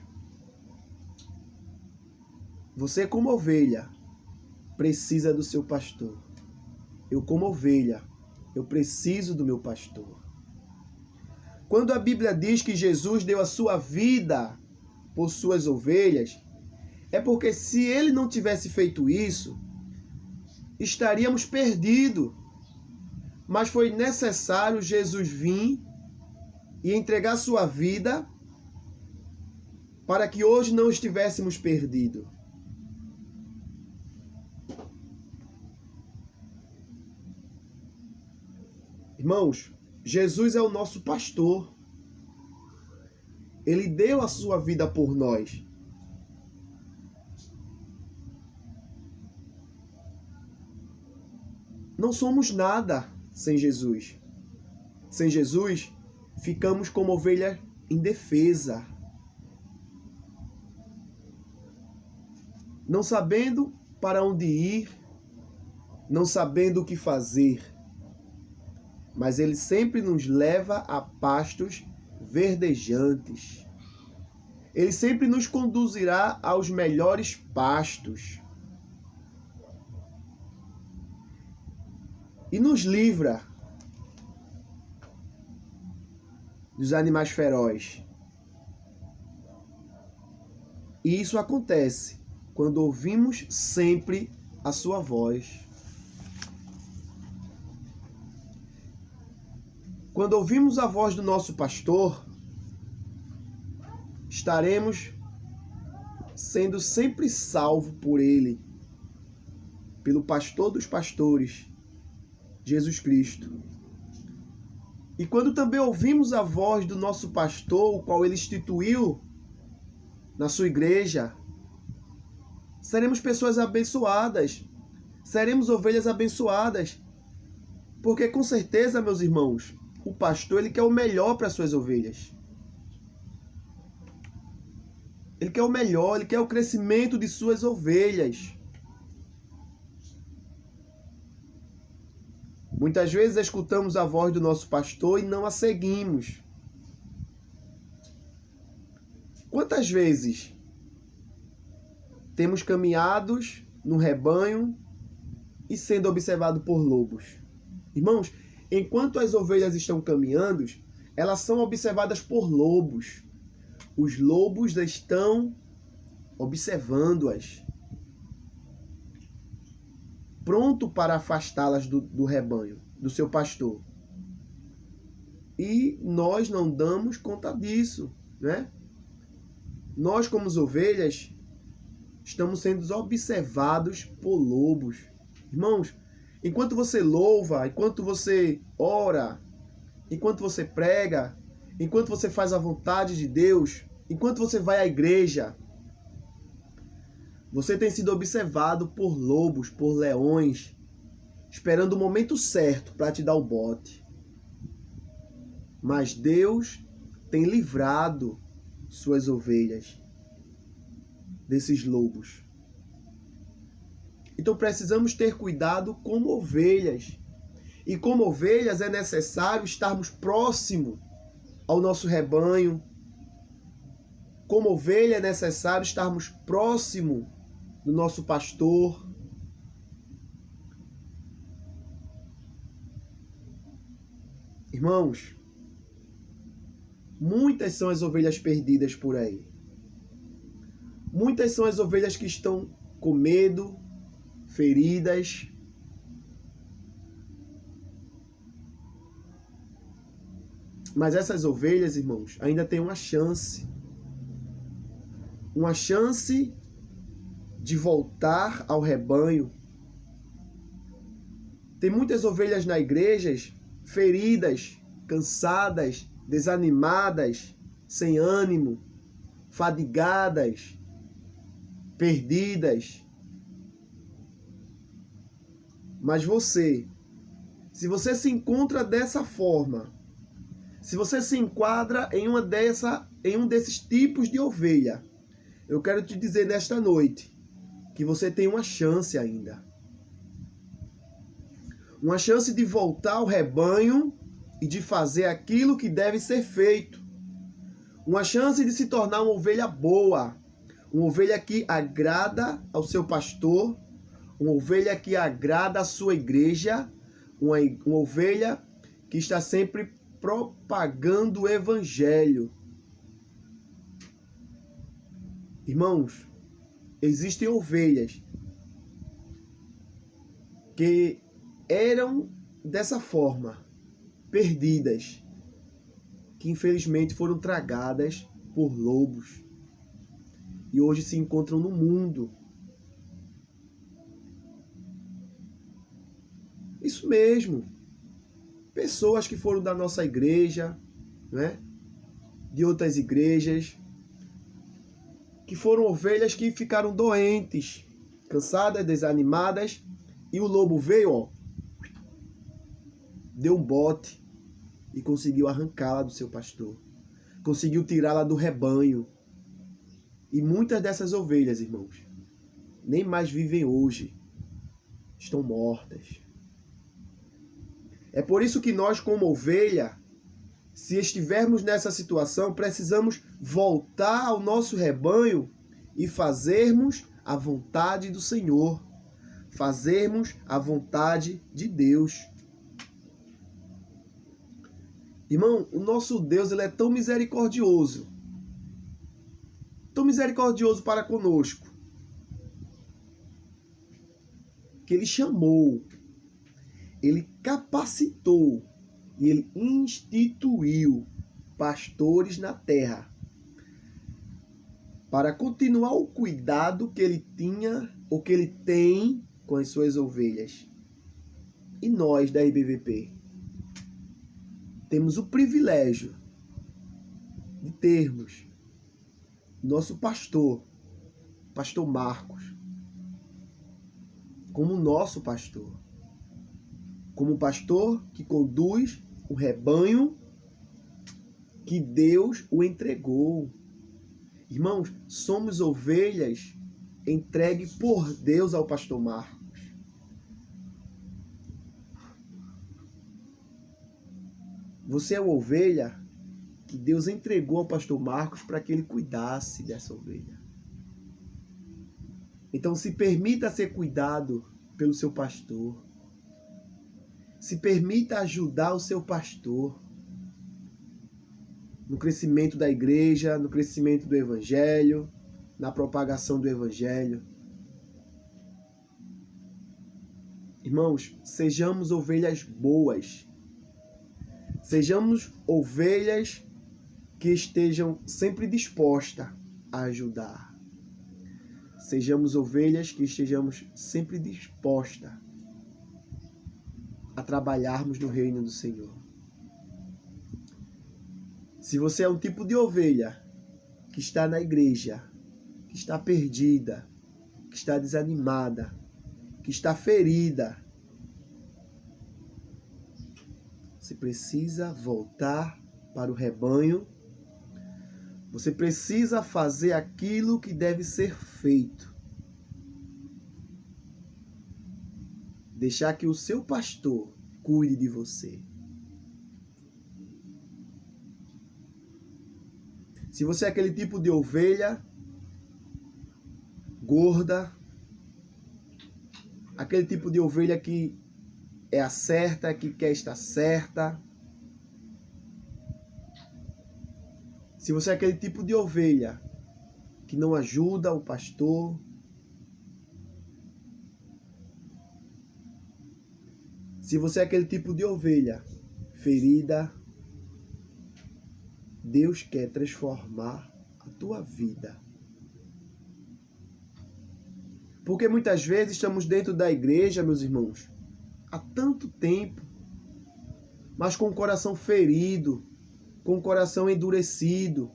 você como ovelha precisa do seu pastor. Eu como ovelha, eu preciso do meu pastor. Quando a Bíblia diz que Jesus deu a sua vida por suas ovelhas, é porque se ele não tivesse feito isso, estaríamos perdidos. Mas foi necessário Jesus vir e entregar sua vida para que hoje não estivéssemos perdidos. Irmãos, Jesus é o nosso pastor. Ele deu a sua vida por nós. Não somos nada sem Jesus. Sem Jesus, ficamos como ovelha indefesa. Não sabendo para onde ir, não sabendo o que fazer. Mas ele sempre nos leva a pastos verdejantes. Ele sempre nos conduzirá aos melhores pastos. E nos livra dos animais ferozes. E isso acontece quando ouvimos sempre a sua voz. Quando ouvimos a voz do nosso pastor, estaremos sendo sempre salvos por ele, pelo pastor dos pastores, Jesus Cristo. E quando também ouvimos a voz do nosso pastor, o qual ele instituiu na sua igreja, seremos pessoas abençoadas, seremos ovelhas abençoadas, porque com certeza, meus irmãos, o pastor, ele quer o melhor para as suas ovelhas. Ele quer o melhor, ele quer o crescimento de suas ovelhas. Muitas vezes escutamos a voz do nosso pastor e não a seguimos. Quantas vezes temos caminhados no rebanho e sendo observado por lobos? Irmãos, enquanto as ovelhas estão caminhando, elas são observadas por lobos. Os lobos estão observando-as, pronto para afastá-las do rebanho, do seu pastor. E nós não damos conta disso, né? Nós, como ovelhas, estamos sendo observados por lobos. Irmãos, enquanto você louva, enquanto você ora, enquanto você prega, enquanto você faz a vontade de Deus, enquanto você vai à igreja, você tem sido observado por lobos, por leões, esperando o momento certo para te dar o bote. Mas Deus tem livrado suas ovelhas desses lobos. Então precisamos ter cuidado como ovelhas. E como ovelhas é necessário estarmos próximo ao nosso rebanho. Como ovelha é necessário estarmos próximo do nosso pastor. Irmãos, muitas são as ovelhas perdidas por aí. Muitas são as ovelhas que estão com medo, feridas. Mas essas ovelhas, irmãos, ainda têm uma chance. Uma chance de voltar ao rebanho. Tem muitas ovelhas na igreja feridas, cansadas, desanimadas, sem ânimo, fadigadas, perdidas. Mas você, se você se encontra dessa forma, se você se enquadra em um desses tipos de ovelha, eu quero te dizer nesta noite que você tem uma chance ainda. Uma chance de voltar ao rebanho e de fazer aquilo que deve ser feito. Uma chance de se tornar uma ovelha boa. Uma ovelha que agrada ao seu pastor. Uma ovelha que agrada à sua igreja. Uma ovelha que está sempre propagando o evangelho. Irmãos, existem ovelhas que eram dessa forma, perdidas, que infelizmente foram tragadas por lobos e hoje se encontram no mundo. Isso mesmo, pessoas que foram da nossa igreja, né? De outras igrejas, que foram ovelhas que ficaram doentes, cansadas, desanimadas, e o lobo veio, ó, deu um bote e conseguiu arrancá-la do seu pastor. Conseguiu tirá-la do rebanho. E muitas dessas ovelhas, irmãos, nem mais vivem hoje. Estão mortas. É por isso que nós, como ovelha, se estivermos nessa situação, precisamos voltar ao nosso rebanho e fazermos a vontade do Senhor. Fazermos a vontade de Deus. Irmão, o nosso Deus, ele é tão misericordioso para conosco, que ele chamou, ele capacitou e ele instituiu pastores na terra para continuar o cuidado que ele tinha ou que ele tem com as suas ovelhas. E nós da IBVP temos o privilégio de termos nosso pastor, pastor Marcos, como nosso pastor. Como pastor que conduz o rebanho que Deus o entregou. Irmãos, somos ovelhas entregue por Deus ao pastor Marcos. Você é uma ovelha que Deus entregou ao pastor Marcos para que ele cuidasse dessa ovelha. Então se permita ser cuidado pelo seu pastor. Se permita ajudar o seu pastor no crescimento da igreja, no crescimento do evangelho, na propagação do evangelho. Irmãos, sejamos ovelhas boas. Sejamos ovelhas que estejam sempre dispostas a ajudar. Sejamos ovelhas que estejamos sempre dispostas a trabalharmos no reino do Senhor. Se você é um tipo de ovelha que está na igreja, que está perdida, que está desanimada, que está ferida, você precisa voltar para o rebanho. Você precisa fazer aquilo que deve ser feito. Deixar que o seu pastor cuide de você. Se você é aquele tipo de ovelha gorda, aquele tipo de ovelha que é a certa, que quer estar certa, se você é aquele tipo de ovelha que não ajuda o pastor, se você é aquele tipo de ovelha ferida, Deus quer transformar a tua vida. Porque muitas vezes estamos dentro da igreja, meus irmãos, há tanto tempo, mas com o coração ferido, com o coração endurecido,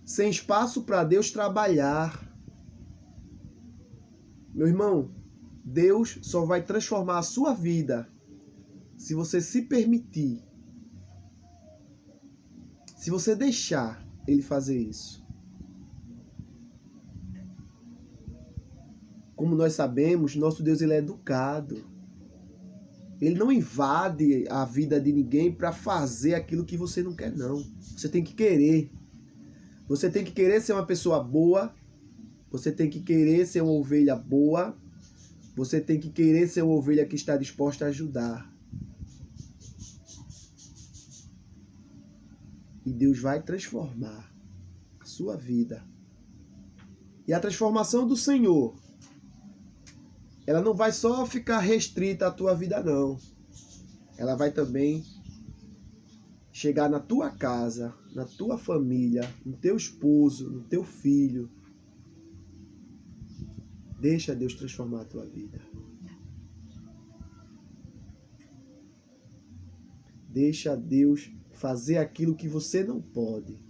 sem espaço para Deus trabalhar. Meu irmão, Deus só vai transformar a sua vida se você se permitir, se você deixar Ele fazer isso. Como nós sabemos, nosso Deus ele é educado. Ele não invade a vida de ninguém para fazer aquilo que você não quer, não. Você tem que querer. Você tem que querer ser uma pessoa boa. Você tem que querer ser uma ovelha boa. Você tem que querer ser uma ovelha que está disposta a ajudar. E Deus vai transformar a sua vida. E a transformação do Senhor, ela não vai só ficar restrita à tua vida, não. Ela vai também chegar na tua casa, na tua família, no teu esposo, no teu filho. Deixa Deus transformar a tua vida. Deixa Deus fazer aquilo que você não pode.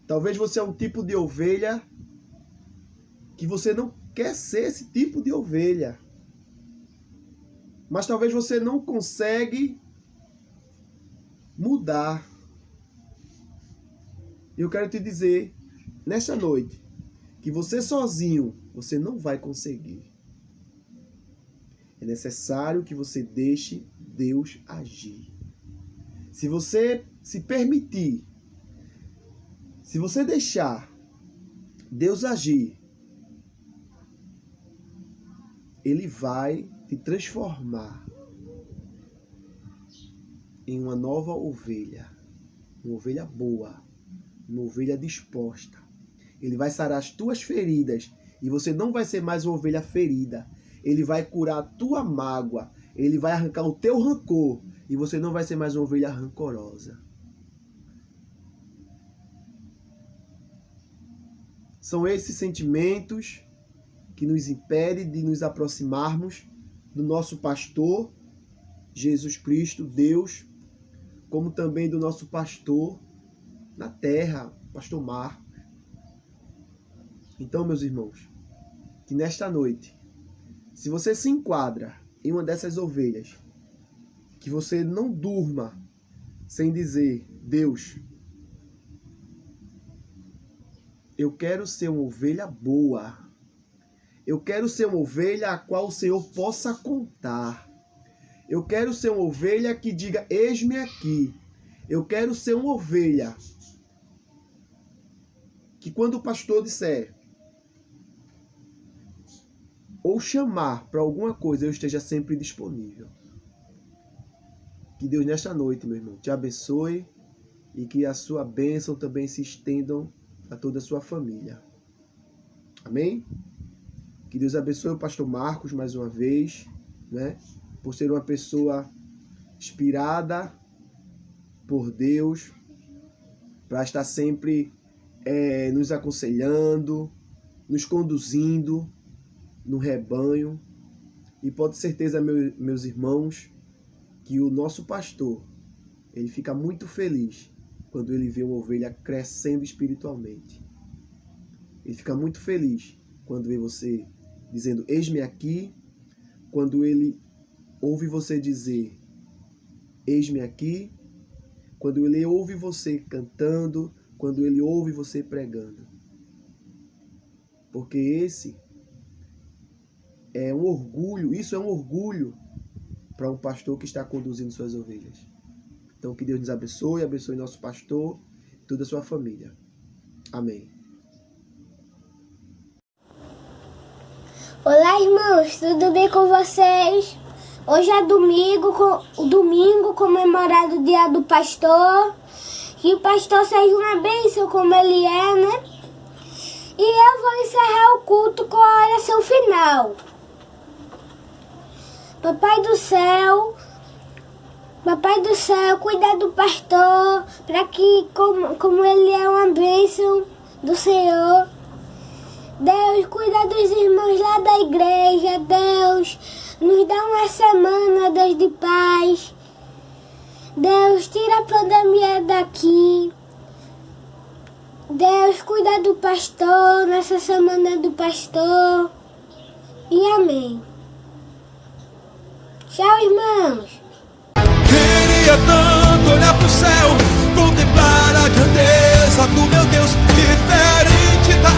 Talvez você é um tipo de ovelha que você não quer ser esse tipo de ovelha. Mas talvez você não consegue mudar. Eu quero te dizer, nesta noite, que você sozinho, você não vai conseguir. É necessário que você deixe Deus agir. Se você se permitir, se você deixar Deus agir, Ele vai te transformar em uma nova ovelha. Uma ovelha boa. Uma ovelha disposta. Ele vai sarar as tuas feridas. E você não vai ser mais uma ovelha ferida. Ele vai curar a tua mágoa. Ele vai arrancar o teu rancor. E você não vai ser mais uma ovelha rancorosa. São esses sentimentos que nos impedem de nos aproximarmos do nosso pastor, Jesus Cristo, Deus, como também do nosso pastor na terra, pastor Marcos. Então, meus irmãos, que nesta noite, se você se enquadra em uma dessas ovelhas, que você não durma sem dizer: Deus, eu quero ser uma ovelha boa. Eu quero ser uma ovelha a qual o Senhor possa contar. Eu quero ser uma ovelha que diga: eis-me aqui. Eu quero ser uma ovelha que, quando o pastor disser: ou chamar para alguma coisa, eu esteja sempre disponível. Que Deus nesta noite, meu irmão, te abençoe e que a sua bênção também se estendam a toda a sua família. Amém? Que Deus abençoe o pastor Marcos mais uma vez, né? Por ser uma pessoa inspirada por Deus, para estar sempre nos aconselhando, nos conduzindo no rebanho. E pode ter certeza, meus irmãos, que o nosso pastor, ele fica muito feliz quando ele vê uma ovelha crescendo espiritualmente. Ele fica muito feliz quando vê você dizendo, eis-me aqui, quando ele ouve você dizer, eis-me aqui, quando ele ouve você cantando, quando ele ouve você pregando. Porque esse é um orgulho, isso é um orgulho para um pastor que está conduzindo suas ovelhas. Então que Deus nos abençoe, abençoe nosso pastor e toda a sua família. Amém. Olá, irmãos, tudo bem com vocês? Hoje é domingo comemorado o dia do pastor. Que o pastor seja uma bênção como ele é, né? E eu vou encerrar o culto com a oração final. Papai do céu, cuida do pastor, para que, como ele é uma bênção do Senhor. Deus, cuida dos irmãos lá da igreja. Deus, nos dá uma semana, Deus, de paz. Deus, tira a pandemia daqui. Deus, cuida do pastor, nessa semana do pastor. E amém. Tchau, irmãos. Queria tanto olhar pro céu, contemplar a grandeza do meu Deus, diferente da